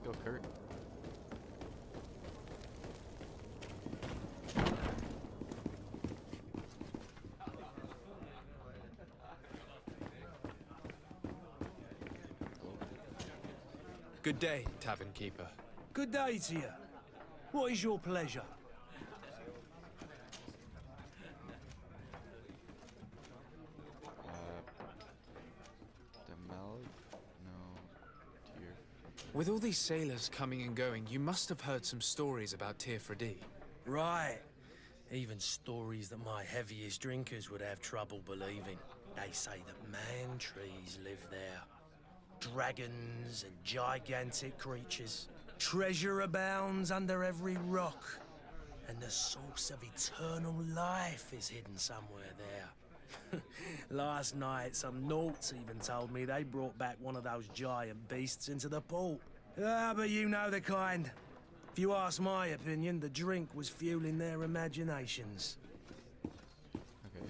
go, Kurt. Good day, tavern keeper. Good day to you. What is your pleasure? The mallet? No. Tear. With all these sailors coming and going, you must have heard some stories about Tearfredi. Right. Even stories that my heaviest drinkers would have trouble believing. They say that man-trees live there. Dragons and gigantic creatures. Treasure abounds under every rock. And the source of eternal life is hidden somewhere there. Last night, some Nauts even told me they brought back one of those giant beasts into the port. Ah, but you know the kind. If you ask my opinion, the drink was fueling their imaginations. Okay,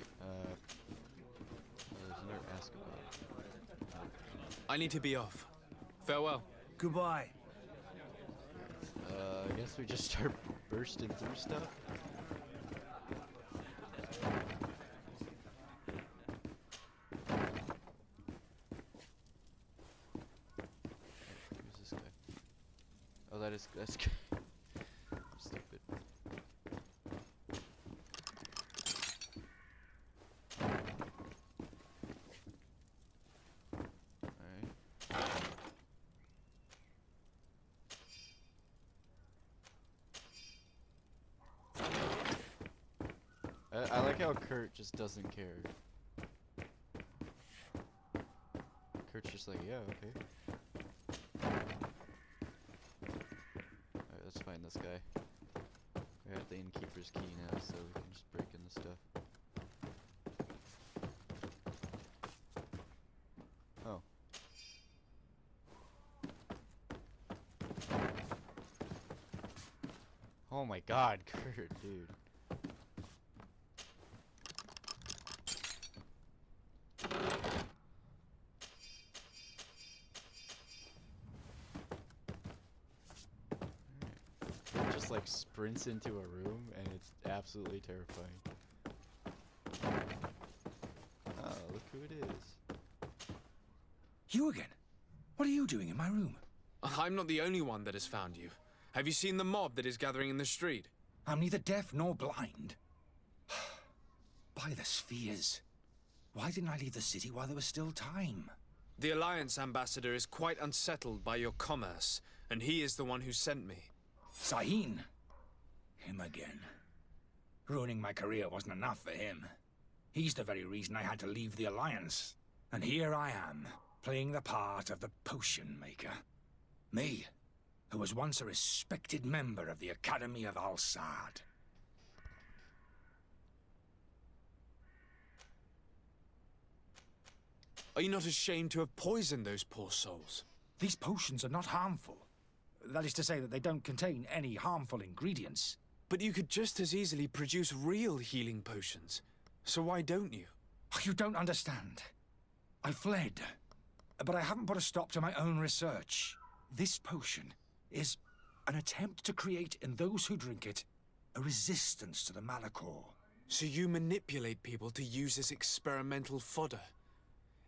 there's another Escorts. I need to be off. Farewell. Goodbye. I guess we just start bursting through stuff. Who's this guy? Oh, that's I'm stupid. I like how Kurt just doesn't care. Kurt's just like, yeah, okay. Alright, let's find this guy. We have the innkeeper's key now, so we can just break in the stuff. Oh. Oh my god, Kurt, dude. Like sprints into a room and it's absolutely terrifying. Oh, look who it is. You again? What are you doing in my room? I'm not the only one that has found you. Have you seen the mob that is gathering in the street? I'm neither deaf nor blind. By the spheres. Why didn't I leave the city while there was still time? The Alliance ambassador is quite unsettled by your commerce, and he is the one who sent me. Sahin. Him again. Ruining my career wasn't enough for him. He's the very reason I had to leave the Alliance. And here I am, playing the part of the potion maker. Me, who was once a respected member of the Academy of Al-Sad. Are you not ashamed to have poisoned those poor souls? These potions are not harmful. That is to say that they don't contain any harmful ingredients. But you could just as easily produce real healing potions. So why don't you? Oh, you don't understand. I fled, but I haven't put a stop to my own research. This potion is an attempt to create in those who drink it a resistance to the Malachor. So you manipulate people to use as experimental fodder?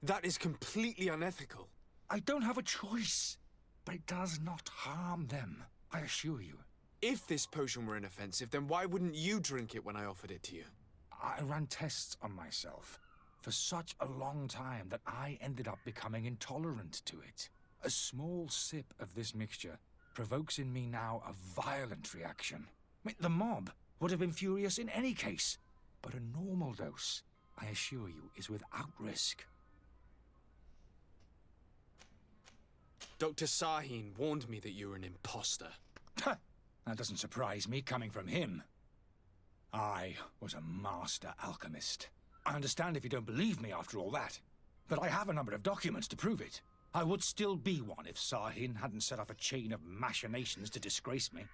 That is completely unethical. I don't have a choice. But it does not harm them, I assure you. If this potion were inoffensive, then why wouldn't you drink it when I offered it to you? I ran tests on myself for such a long time that I ended up becoming intolerant to it. A small sip of this mixture provokes in me now a violent reaction. I mean, the mob would have been furious in any case, but a normal dose, I assure you, is without risk. Dr. Sahin warned me that you were an imposter. That doesn't surprise me, coming from him. I was a master alchemist. I understand if you don't believe me after all that, but I have a number of documents to prove it. I would still be one if Sahin hadn't set off a chain of machinations to disgrace me.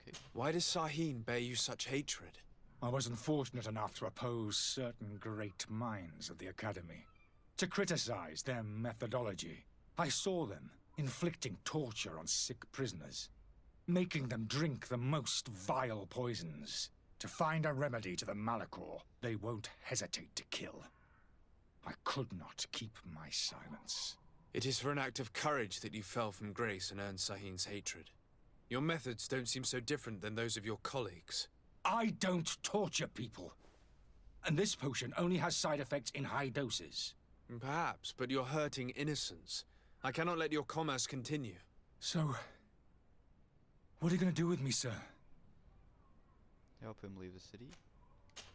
Okay. Why does Sahin bear you such hatred? I wasn't fortunate enough to oppose certain great minds of the Academy, to criticize their methodology. I saw them inflicting torture on sick prisoners, making them drink the most vile poisons. To find a remedy to the Malachor, they won't hesitate to kill. I could not keep my silence. It is for an act of courage that you fell from grace and earned Sahin's hatred. Your methods don't seem so different than those of your colleagues. I don't torture people. And this potion only has side effects in high doses. Perhaps, but you're hurting innocents. I cannot let your commerce continue. So, what are you going to do with me, sir? Help him leave the city?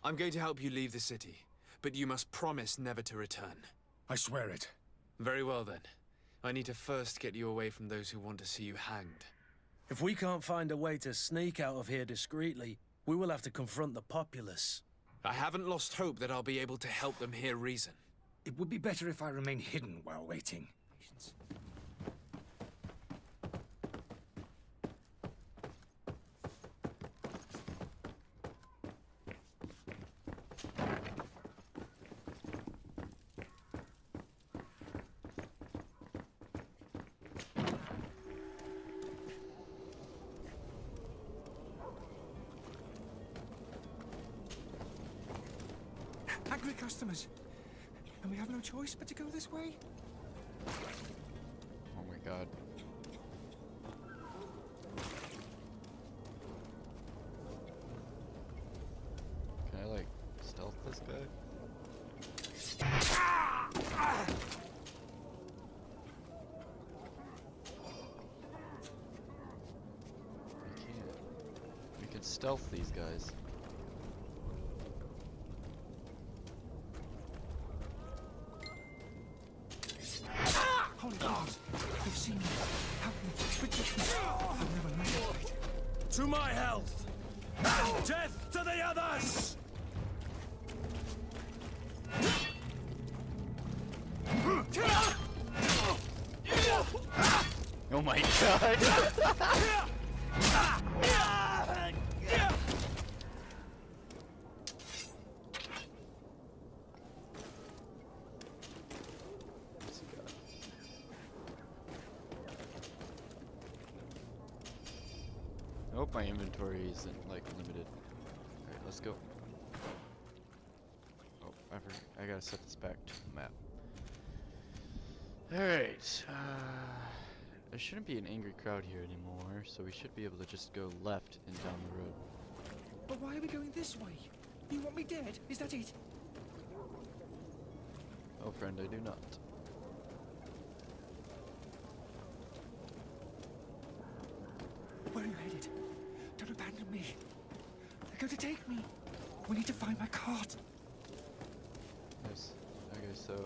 I'm going to help you leave the city, but you must promise never to return. I swear it. Very well then. I need to first get you away from those who want to see you hanged. If we can't find a way to sneak out of here discreetly, we will have to confront the populace. I haven't lost hope that I'll be able to help them hear reason. It would be better if I remain hidden while waiting. Angry customers. And we have no choice but to go this way? Oh my god. Can I, like, stealth this guy? We can't. We can stealth these guys. Holy gods, they've seen me. Help me, protect me. I've never known a fight. To my health! And death to the others! Oh my god! I hope my inventory isn't, like, limited. Alright, let's go. Oh, I gotta set this back to the map. Alright, there shouldn't be an angry crowd here anymore, so we should be able to just go left and down the road. But why are we going this way? You want me dead? Is that it? Oh, friend, I do not. Where are you headed? Don't abandon me. They're going to take me. We need to find my cart. Yes. Okay, so,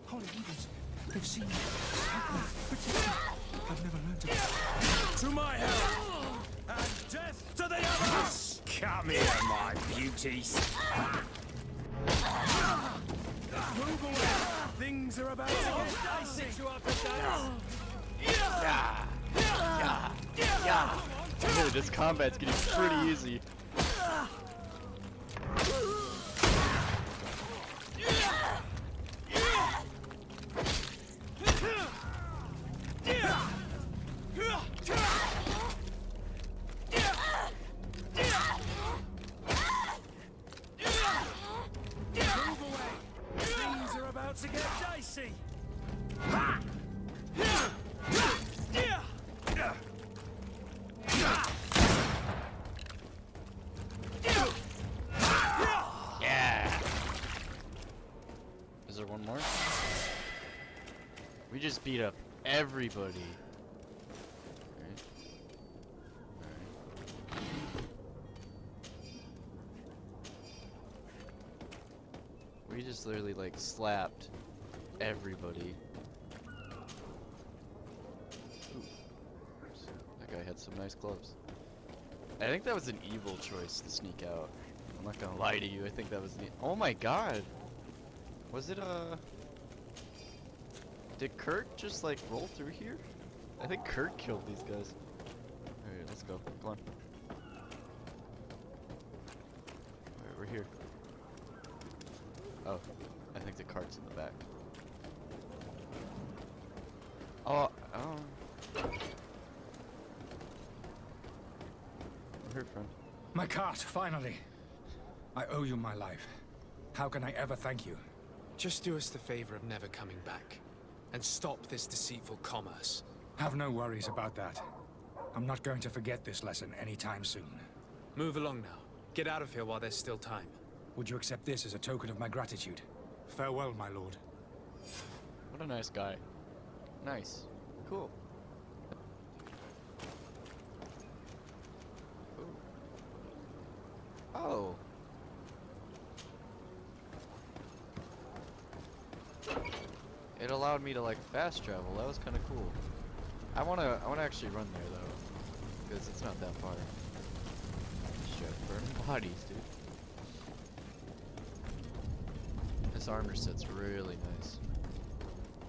Holy heavens, they've seen me. Help me, protect me. I've never learned to... To my health! And death to the others! Come here, my beauties. Move away! Things are about to get dicey! You up with dude, this combat's getting pretty easy. To get dicey. Yeah. Is there one more? We just beat up everybody. Alright. Alright. We just literally like slapped everybody. Ooh. That guy had some nice gloves. I think that was an evil choice to sneak out. I'm not gonna lie to you. I think that was the. Oh my god! Was it Did Kurt just like roll through here? I think Kurt killed these guys. Alright, let's go. Come on. Alright, we're here. Oh, I think the cart's in the back. Oh, we're here, friend. My cart, finally. I owe you my life. How can I ever thank you? Just do us the favor of never coming back. And stop this deceitful commerce. Have no worries about that. I'm not going to forget this lesson anytime soon. Move along now. Get out of here while there's still time. Would you accept this as a token of my gratitude? Farewell, my lord. What a nice guy. Nice. Cool. Ooh. Oh. It allowed me to like fast travel. That was kind of cool. I wanna actually run there though, because it's not that far. Shit, burning bodies, dude. This armor set's really nice.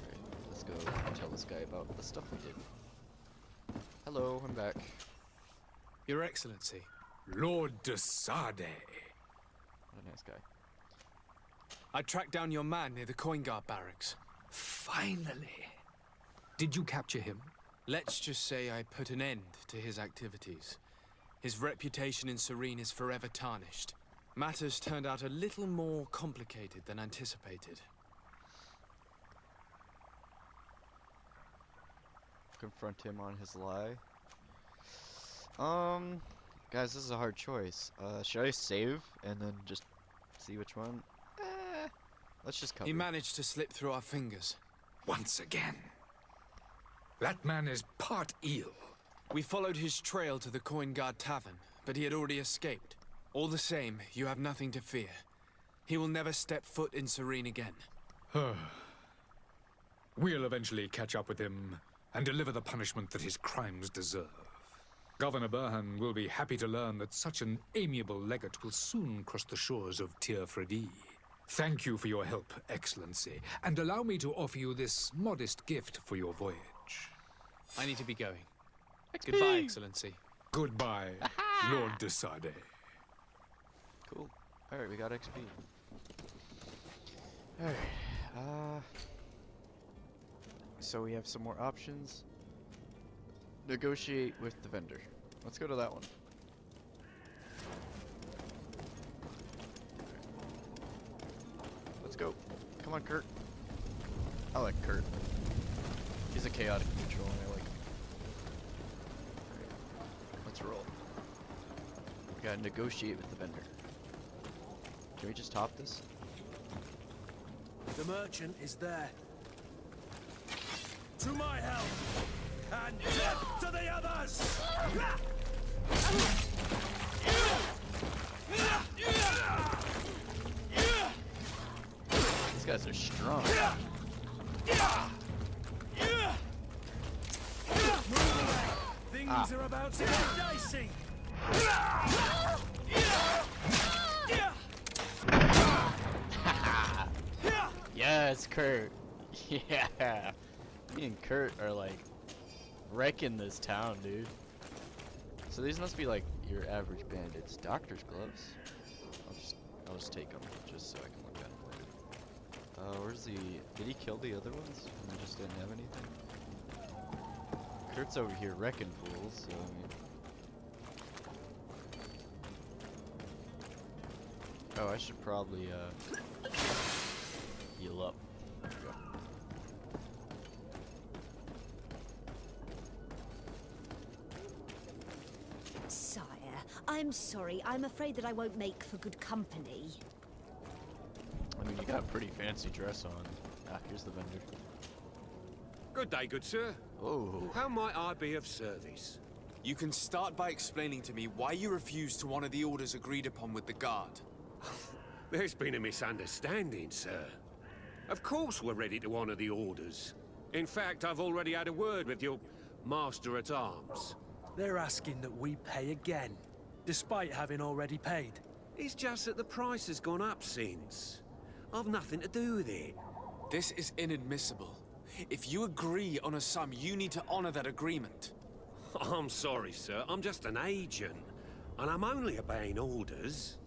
Alright, let's go tell this guy about the stuff we did. Hello, I'm back. Your Excellency. Lord de Sade. What a nice guy. I tracked down your man near the Coin Guard barracks. Finally. Did you capture him? Let's just say I put an end to his activities. His reputation in Serene is forever tarnished. Matters turned out a little more complicated than anticipated. Confront him on his lie. Guys, this is a hard choice. Should I save and then just see which one? Let's just cover. He managed to slip through our fingers. Once again. That man is part eel. We followed his trail to the Coin Guard Tavern, but he had already escaped. All the same, you have nothing to fear. He will never step foot in Serene again. We'll eventually catch up with him and deliver the punishment that his crimes deserve. Governor Burhan will be happy to learn that such an amiable legate will soon cross the shores of Tir Fredi. Thank you for your help, Excellency, and allow me to offer you this modest gift for your voyage. I need to be going. XP. Goodbye, Excellency. Goodbye, Lord de Sade. Cool. Alright, we got XP. Alright, so we have some more options. Negotiate with the vendor. Let's go to that one. Let's go. Come on, Kurt. I like Kurt. He's a chaotic neutral and I like him. Alright, let's roll. We gotta negotiate with the vendor. Can we just top this? The merchant is there. To my help! And death to the others! These guys are strong. Things are about to get dicey! Yes, Kurt. Yeah. Me and Kurt are like wrecking this town, dude. So these must be like your average bandits. Doctor's gloves. I'll just take them just so I can look at them. Where's the? Did he kill the other ones? And we just didn't have anything. Kurt's over here wrecking fools. So I mean. Oh, I should probably heal up. There we go. Sire, I'm sorry. I'm afraid that I won't make for good company. I mean, you got a pretty fancy dress on. Ah, here's the vendor. Good day, good sir. Oh. How might I be of service? You can start by explaining to me why you refused to honor the orders agreed upon with the guard. There's been a misunderstanding, sir. Of course we're ready to honor the orders. In fact, I've already had a word with your master-at-arms. They're asking that we pay again, despite having already paid. It's just that the price has gone up since. I've nothing to do with it. This is inadmissible. If you agree on a sum, you need to honor that agreement. I'm sorry, sir. I'm just an agent. And I'm only obeying orders.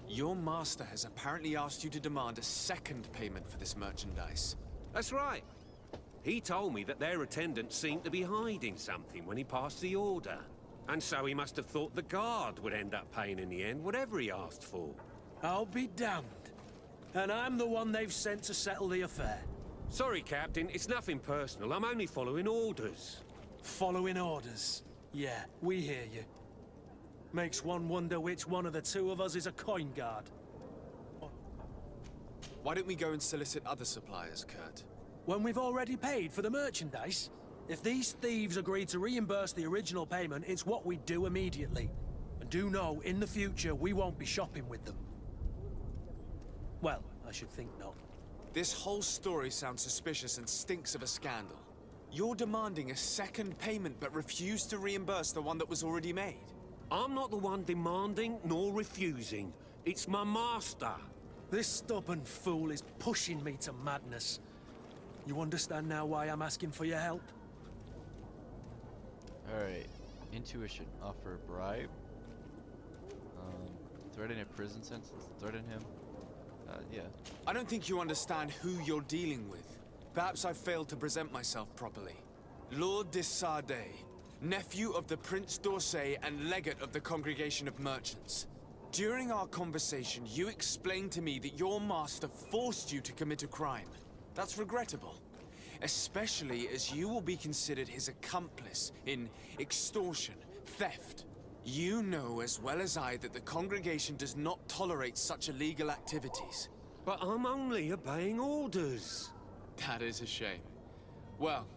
Your master has apparently asked you to demand a second payment for this merchandise. That's right. He told me that their attendant seemed to be hiding something when he passed the order. And so he must have thought the guard would end up paying in the end, whatever he asked for. I'll be damned. And I'm the one they've sent to settle the affair. Sorry, Captain. It's nothing personal. I'm only following orders. Following orders. Yeah, we hear you. Makes one wonder which one of the two of us is a coin guard. Why don't we go and solicit other suppliers, Kurt? When we've already paid for the merchandise? If these thieves agree to reimburse the original payment, it's what we do immediately. And do know, in the future, we won't be shopping with them. Well, I should think not. This whole story sounds suspicious and stinks of a scandal. You're demanding a second payment but refuse to reimburse the one that was already made. I'm not the one demanding nor refusing. It's my master. This stubborn fool is pushing me to madness. You understand now why I'm asking for your help? Alright. Intuition. Offer a bribe. Threaten a prison sentence. Threaten him. Yeah. I don't think you understand who you're dealing with. Perhaps I failed to present myself properly. Lord de Sardet, nephew of the Prince d'Orsay and legate of the Congregation of Merchants. During our conversation, you explained to me that your master forced you to commit a crime. That's regrettable. Especially as you will be considered his accomplice in extortion, theft. You know as well as I that the Congregation does not tolerate such illegal activities. But I'm only obeying orders. That is a shame. Well,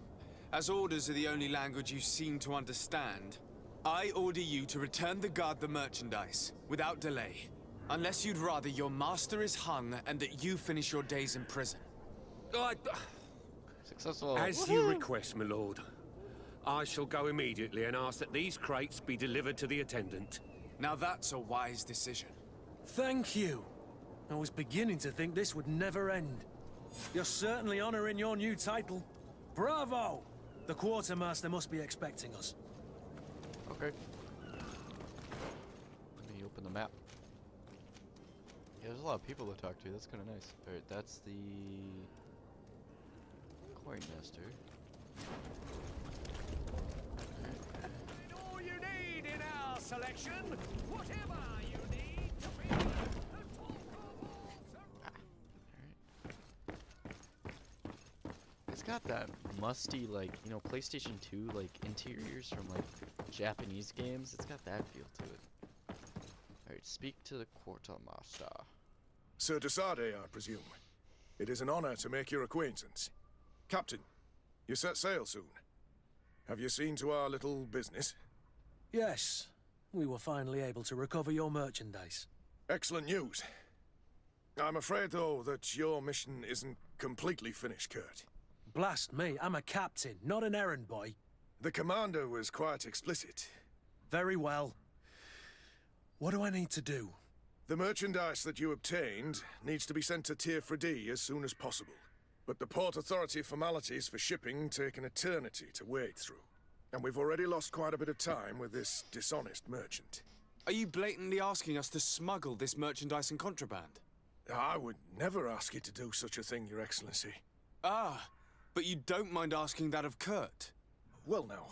as orders are the only language you seem to understand, I order you to return the guard the merchandise, without delay. Unless you'd rather your master is hung and that you finish your days in prison. Successful. As you request, my lord. I shall go immediately and ask that these crates be delivered to the attendant. Now that's a wise decision. Thank you. I was beginning to think this would never end. You're certainly honoring your new title. Bravo! The quartermaster must be expecting us. Okay. Let me open the map. Yeah, there's a lot of people to talk to. That's kind of nice. Alright, that's the coin master. All you need in our selection, whatever you need to be. It's got that musty, like, you know, PlayStation 2, like, interiors from, like, Japanese games. It's got that feel to it. Alright, speak to the quartermaster. Sir de Sardet, I presume. It is an honor to make your acquaintance. Captain, you set sail soon. Have you seen to our little business? Yes, we were finally able to recover your merchandise. Excellent news. I'm afraid, though, that your mission isn't completely finished, Kurt. Blast me, I'm a captain, not an errand boy. The commander was quite explicit. Very well. What do I need to do? The merchandise that you obtained needs to be sent to Tier D as soon as possible. But the Port Authority formalities for shipping take an eternity to wade through. And we've already lost quite a bit of time with this dishonest merchant. Are you blatantly asking us to smuggle this merchandise and contraband? I would never ask you to do such a thing, Your Excellency. Ah, but you don't mind asking that of Kurt? Well, now,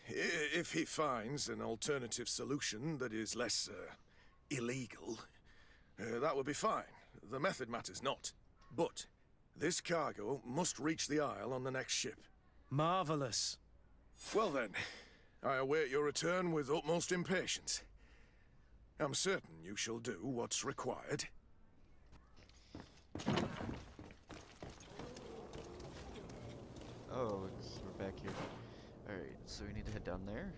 if he finds an alternative solution that is less, illegal, that would be fine. The method matters not. But this cargo must reach the Isle on the next ship. Marvelous. Well then, I await your return with utmost impatience. I'm certain you shall do what's required. Oh, we're back here. Alright, so we need to head down there.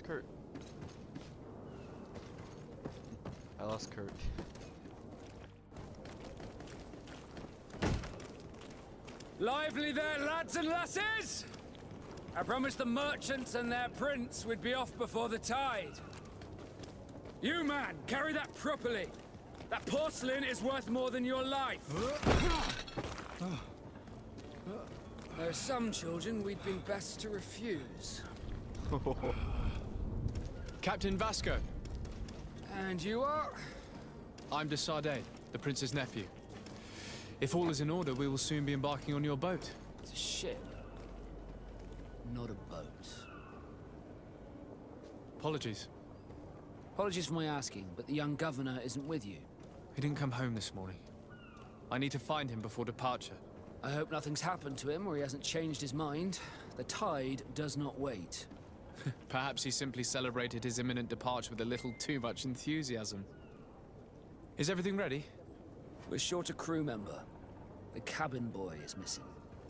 Kurt? I lost Kurt. Lively there, lads and lasses! I promised the merchants and their prince we'd be off before the tide. You, man, carry that properly. That porcelain is worth more than your life. There are some children we'd been best to refuse. Captain Vasco. And you are? I'm de Sardet, the prince's nephew. If all is in order, we will soon be embarking on your boat. It's a ship, not a boat. Apologies. Apologies for my asking, but the young governor isn't with you. He didn't come home this morning. I need to find him before departure. I hope nothing's happened to him or he hasn't changed his mind. The tide does not wait. Perhaps he simply celebrated his imminent departure with a little too much enthusiasm. Is everything ready? We're short a crew member. The cabin boy is missing.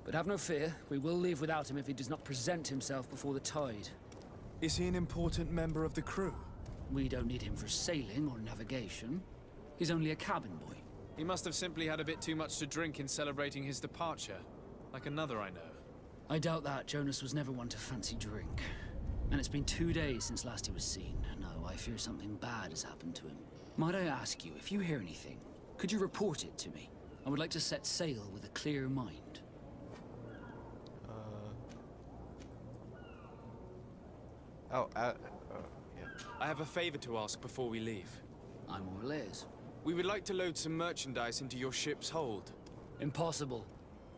But have no fear, we will leave without him if he does not present himself before the tide. Is he an important member of the crew? We don't need him for sailing or navigation. He's only a cabin boy. He must have simply had a bit too much to drink in celebrating his departure. Like another I know. I doubt that. Jonas was never one to fancy drink. And it's been 2 days since last he was seen. No, I fear something bad has happened to him. Might I ask you, if you hear anything, could you report it to me? I would like to set sail with a clear mind. Yeah. I have a favor to ask before we leave. I'm all ears. We would like to load some merchandise into your ship's hold. Impossible.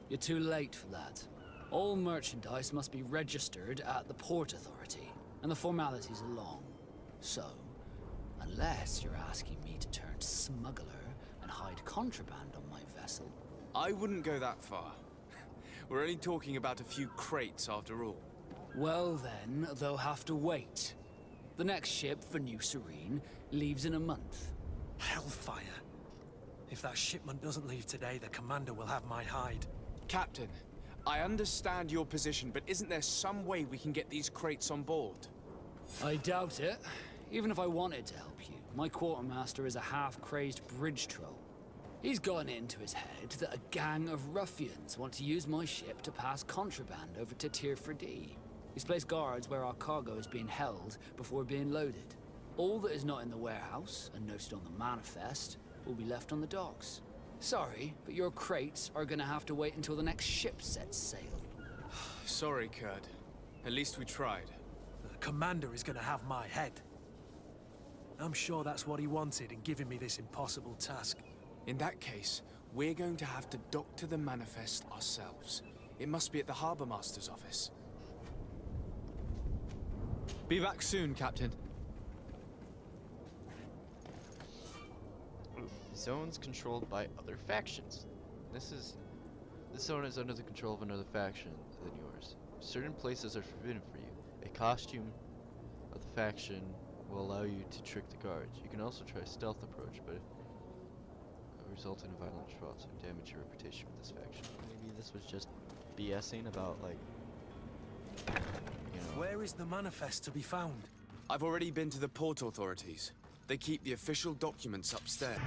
You're too late for that. All merchandise must be registered at the Port Authority, and the formalities are long. So, unless you're asking me to turn smuggler and hide contraband on my vessel... I wouldn't go that far. We're only talking about a few crates after all. Well then, they'll have to wait. The next ship for New Serene leaves in a month. Hellfire. If that shipment doesn't leave today, the commander will have my hide. Captain, I understand your position, but isn't there some way we can get these crates on board? I doubt it. Even if I wanted to help you, my quartermaster is a half-crazed bridge troll. He's gotten it into his head that a gang of ruffians want to use my ship to pass contraband over to Tirfredi. He's placed guards where our cargo is being held before being loaded. All that is not in the warehouse, and noted on the manifest, will be left on the docks. Sorry, but your crates are gonna have to wait until the next ship sets sail. Sorry, Kurt. At least we tried. The commander is gonna have my head. I'm sure that's what he wanted in giving me this impossible task. In that case, we're going to have to doctor the manifest ourselves. It must be at the Harbour Master's office. Be back soon, Captain. Zones controlled by other factions. This zone is under the control of another faction than yours. Certain places are forbidden for you. A costume of the faction will allow you to trick the guards. You can also try a stealth approach, but it will result in a violent response and damage your reputation with this faction. Maybe this was just BSing about, like, you know. Where is the manifest to be found? I've already been to the port authorities. They keep the official documents upstairs.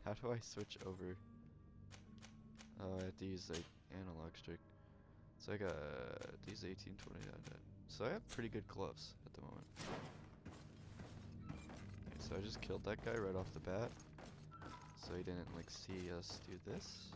How do I switch over? Oh, I have to use like analog stick. So I got these 1820. So I have pretty good gloves at the moment. Okay, so I just killed that guy right off the bat. So he didn't like see us do this.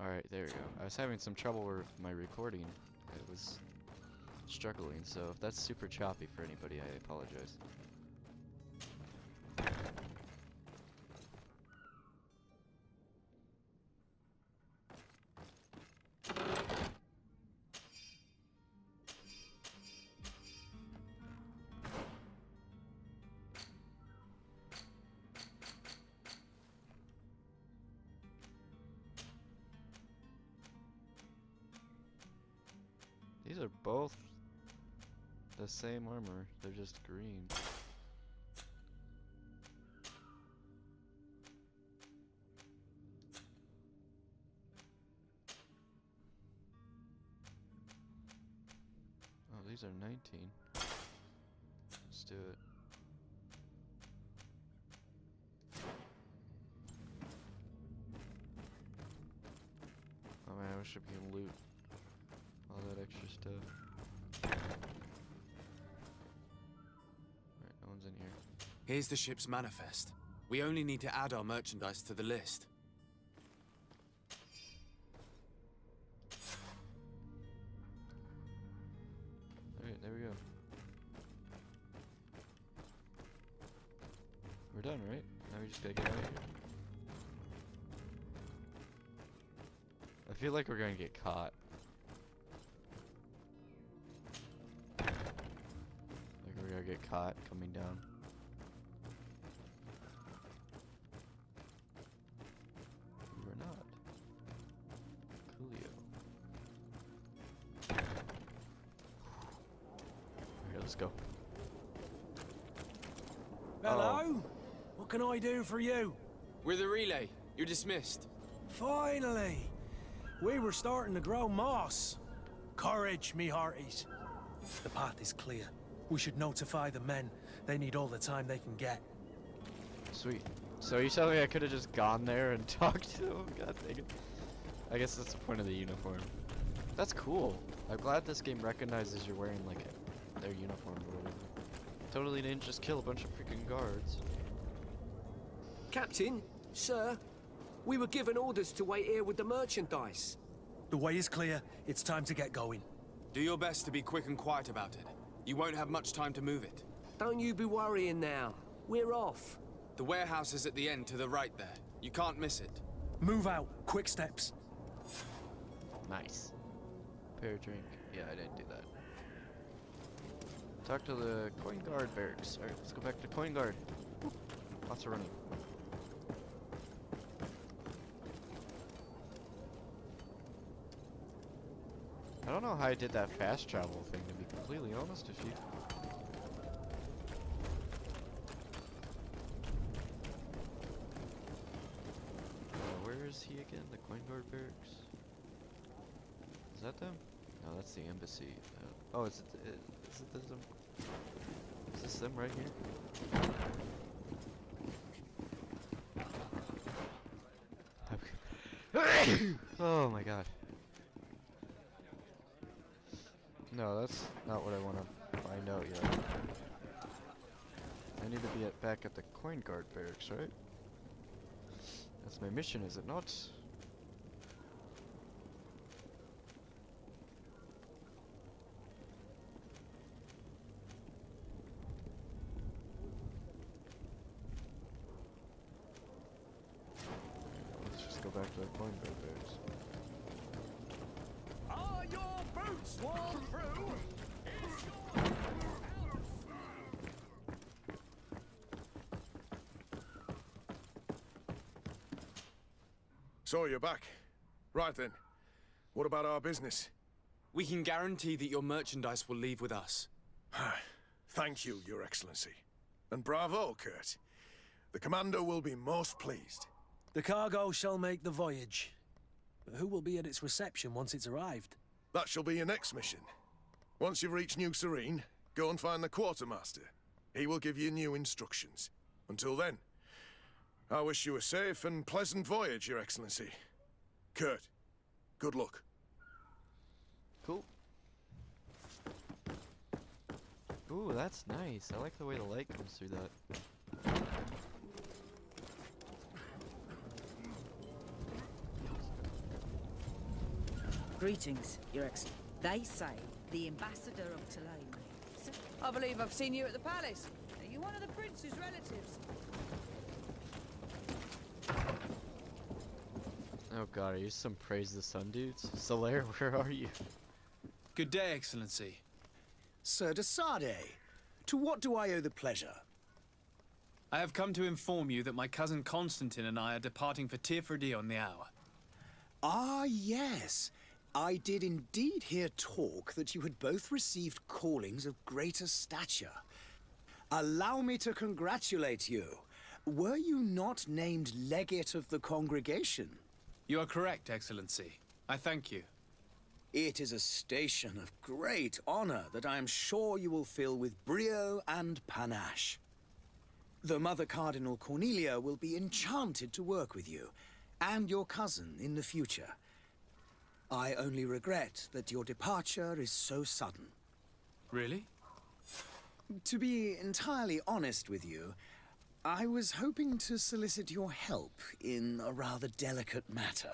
Alright, there we go. I was having some trouble with my recording. It was struggling, so if that's super choppy for anybody, I apologize. are both the same armor. They're just green. Oh, these are 19. Let's do it. Oh man, I wish I could loot all that extra stuff. Alright, no one's in here. Here's the ship's manifest. We only need to add our merchandise to the list. Alright, there we go. We're done, right? Now we just gotta get out of here. I feel like we're gonna get caught. Like we're gonna get caught coming down. We're not. Coolio. Alright, let's go. Hello? What can I do for you? We're the relay. You're dismissed. Finally! We were starting to grow moss. Courage, me hearties. The path is clear. We should notify the men. They need all the time they can get. Sweet. So you telling me I could have just gone there and talked to them? God dang it. I guess that's the point of the uniform. That's cool. I'm glad this game recognizes you're wearing like their uniform or whatever. Totally didn't just kill a bunch of freaking guards. Captain, sir, we were given orders to wait here with the merchandise. The way is clear. It's time to get going. Do your best to be quick and quiet about it. You won't have much time to move it. Don't you be worrying now. We're off. The warehouse is at the end to the right there. You can't miss it. Move out. Quick steps. Nice. Pair drink. Yeah, I didn't do that. Talk to the coin guard barracks. Alright, let's go back to coin guard. Lots of running. I don't know how I did that fast travel thing, to be completely honest with you. Where is he again? The coin guard barracks? Is that them? No, that's the embassy. Oh, is it them? Is this them right here? Oh my god. No, that's not what I want to find out yet. I need to be back at the coin guard barracks, right? That's my mission, is it not? Let's just go back to the coin guard barracks. Are your boots worn through? So you're back. Right then. What about our business? We can guarantee that your merchandise will leave with us. Thank you, Your Excellency. And bravo, Kurt. The commander will be most pleased. The cargo shall make the voyage. But who will be at its reception once it's arrived? That shall be your next mission. Once you've reached New Serene, go and find the quartermaster. He will give you new instructions. Until then, I wish you a safe and pleasant voyage, Your Excellency. Kurt, good luck. Cool. Ooh, that's nice. I like the way the light comes through that. Greetings, Your Excellency. They say the ambassador of Tulane. I believe I've seen you at the palace. Are you one of the prince's relatives? Oh god, are you some Praise the Sun dudes? Solaire, where are you? Good day, Excellency. Sir de Sade, to what do I owe the pleasure? I have come to inform you that my cousin Constantine and I are departing for Tirfredi on the hour. Ah, yes. I did indeed hear talk that you had both received callings of greater stature. Allow me to congratulate you. Were you not named legate of the congregation? You are correct, Excellency. I thank you. It is a station of great honor that I am sure you will fill with brio and panache. The Mother Cardinal Cornelia will be enchanted to work with you, and your cousin in the future. I only regret that your departure is so sudden. Really? To be entirely honest with you, I was hoping to solicit your help in a rather delicate matter.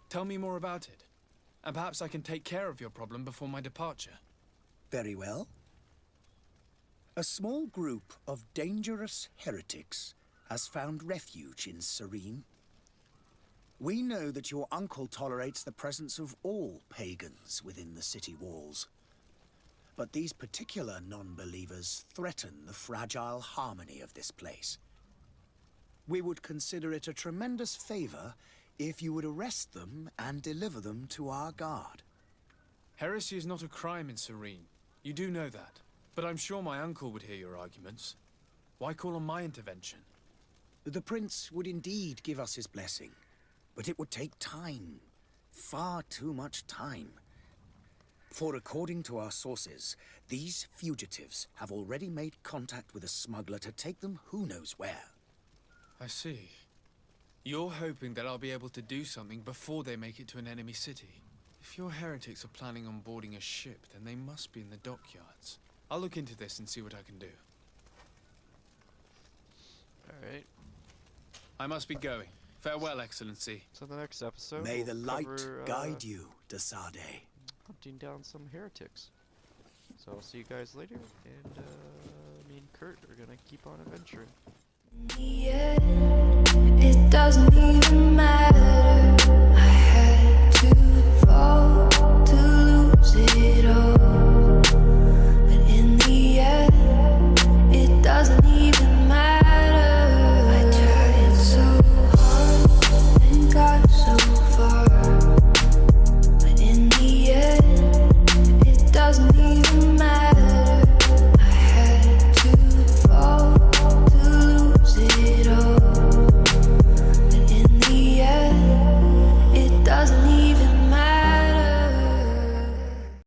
Tell me more about it, and perhaps I can take care of your problem before my departure. Very well. A small group of dangerous heretics has found refuge in Serene. We know that your uncle tolerates the presence of all pagans within the city walls. But these particular non-believers threaten the fragile harmony of this place. We would consider it a tremendous favor if you would arrest them and deliver them to our guard. Heresy is not a crime in Serene. You do know that. But I'm sure my uncle would hear your arguments. Why call on my intervention? The prince would indeed give us his blessing. But it would take time. Far too much time. For according to our sources, these fugitives have already made contact with a smuggler to take them who knows where. I see. You're hoping that I'll be able to do something before they make it to an enemy city. If your heretics are planning on boarding a ship, then they must be in the dockyards. I'll look into this and see what I can do. Alright. I must be going. Farewell, Excellency. So the next episode, May the we'll light cover, guide you, Desade. Hunting down some heretics. So I'll see you guys later, and me and Kurt are gonna keep on adventuring. In the end, it doesn't even matter.